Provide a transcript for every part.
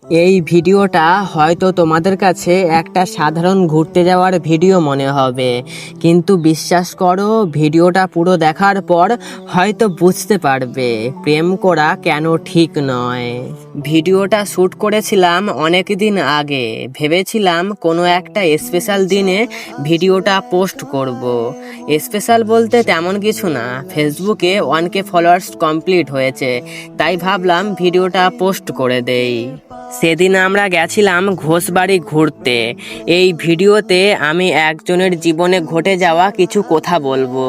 এই ভিডিওটা হয়তো তোমাদের কাছে একটা সাধারণ ঘুরতে যাওয়ার ভিডিও মনে হবে, কিন্তু বিশ্বাস করো ভিডিওটা পুরো দেখার পর হয়তো বুঝতে পারবে প্রেম করা কেন ঠিক নয়। ভিডিওটা শ্যুট করেছিলাম অনেক দিন আগে, ভেবেছিলাম কোনো একটা স্পেশাল দিনে ভিডিওটা পোস্ট করব। স্পেশাল বলতে তেমন কিছু না, ফেসবুকে 1K ফলোয়ার্স কমপ্লিট হয়েছে, তাই ভাবলাম ভিডিওটা পোস্ট করে দেই। সেদিন আমরা গেছিলাম ঘোষবাড়ি ঘুরতে। এই ভিডিওতে আমি একজনের জীবনে ঘটে যাওয়া কিছু কথা বলবো।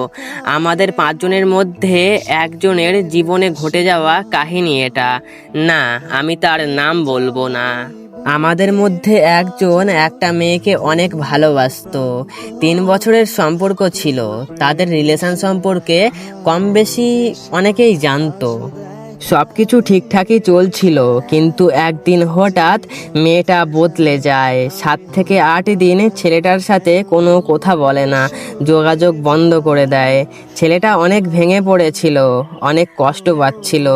আমাদের 5 জনের মধ্যে একজনের জীবনে ঘটে যাওয়া কাহিনী এটা। না, আমি তার নাম বলবো না। আমাদের মধ্যে একজন একটা মেয়েকে অনেক ভালোবাসতো। 3 বছরের সম্পর্ক ছিল। তাদের রিলেশন সম্পর্কে কম বেশি অনেকেই জানতো। সব কিছু ঠিকঠাকই চলছিল, কিন্তু একদিন হঠাৎ মেয়েটা বদলে যায়। 7 থেকে 8 দিন ছেলেটার সাথে কোনো কথা বলে না, যোগাযোগ বন্ধ করে দেয়। ছেলেটা অনেক ভেঙে পড়েছিল, অনেক কষ্ট পাচ্ছিল,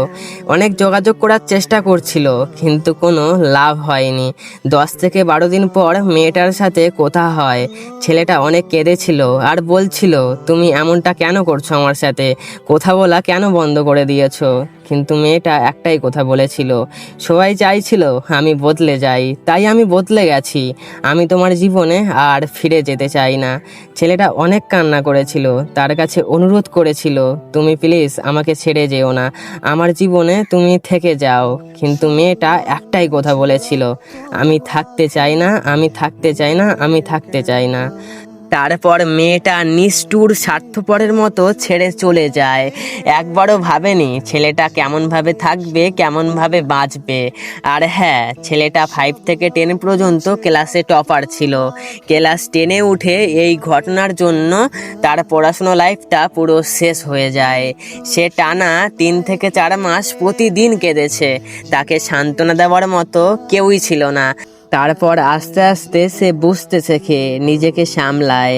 অনেক যোগাযোগ করার চেষ্টা করছিল, কিন্তু কোনো লাভ হয়নি। 10 থেকে 12 দিন পর মেয়েটার সাথে কথা হয়। ছেলেটা অনেক কেঁদেছিল আর বলছিল, তুমি এমনটা কেন করছো আমার সাথে, কথা বলা কেন বন্ধ করে দিয়েছো? কিন্তু মেয়েটা একটাই কথা বলেছিল, সবাই চাইছিল আমি বদলে যাই, তাই আমি বদলে গেছি। আমি তোমার জীবনে আর ফিরে যেতে চাই না। ছেলেটা অনেক কান্না করেছিল, তার কাছে অনুরোধ করেছিল, তুমি প্লিজ আমাকে ছেড়ে যেও না, আমার জীবনে তুমি থেকে যাও। কিন্তু মেয়েটা একটাই কথা বলেছিল, আমি থাকতে চাই না, আমি থাকতে চাই না, আমি থাকতে চাই না। তারপর মেয়েটা নিষ্ঠুর স্বার্থপরের মতো ছেড়ে চলে যায়। একবারও ভাবেনি ছেলেটা কেমনভাবে থাকবে, কেমনভাবে বাঁচবে। আর হ্যাঁ, ছেলেটা 5 থেকে 10 পর্যন্ত ক্লাসে টপার ছিল। ক্লাস 10-এ উঠে এই ঘটনার জন্য তার পড়াশুনো লাইফটা পুরো শেষ হয়ে যায়। সে টানা 3 থেকে 4 মাস প্রতিদিন কেঁদেছে। তাকে সান্ত্বনা দেওয়ার মতো কেউই ছিল না। তারপর আস্তে আস্তে সে বুঝতে শেখে, নিজেকে সামলায়।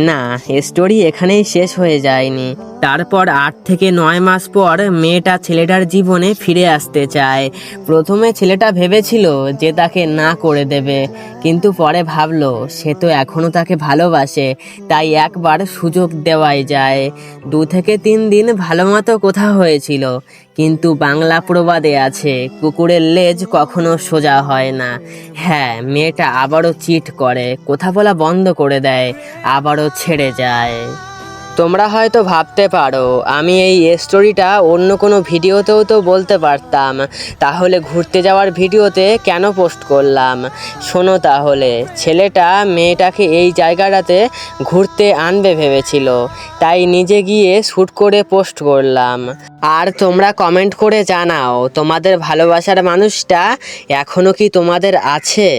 না, স্টোরি এখানেই শেষ হয়ে যায়নি। তারপর 8 থেকে 9 মাস পর মেয়েটা ছেলেটার জীবনে ফিরে আসতে চায়। প্রথমে ছেলেটা ভেবেছিল যে তাকে না করে দেবে, কিন্তু পরে ভাবলো সে তো এখনও তাকে ভালোবাসে, তাই একবার সুযোগ দেওয়াই যায়। 2 থেকে 3 দিন ভালো মতো কথা হয়েছিল, কিন্তু বাংলা প্রবাদে আছে, কুকুরের লেজ কখনো সোজা হয় না। হ্যাঁ, মেয়েটা আবারও চিট করে, কথা বলা বন্ধ করে দেয়, আবারও ছেড়ে যায়। তোমরা হয়তো ভাবতে পারো আমি এই স্টোরিটা অন্য কোনো ভিডিওতেও তো বলতে পারতাম, তাহলে ঘুরতে যাওয়ার ভিডিওতে কেন পোস্ট করলাম? শোনো তাহলে, ছেলেটা মেয়েটাকে এই জায়গাটাতে ঘুরতে আনবে ভেবেছিল, তাই নিজে গিয়ে শ্যুট করে পোস্ট করলাম। আর তোমরা কমেন্ট করে জানাও তোমাদের ভালোবাসার মানুষটা এখনো কি তোমাদের আছে?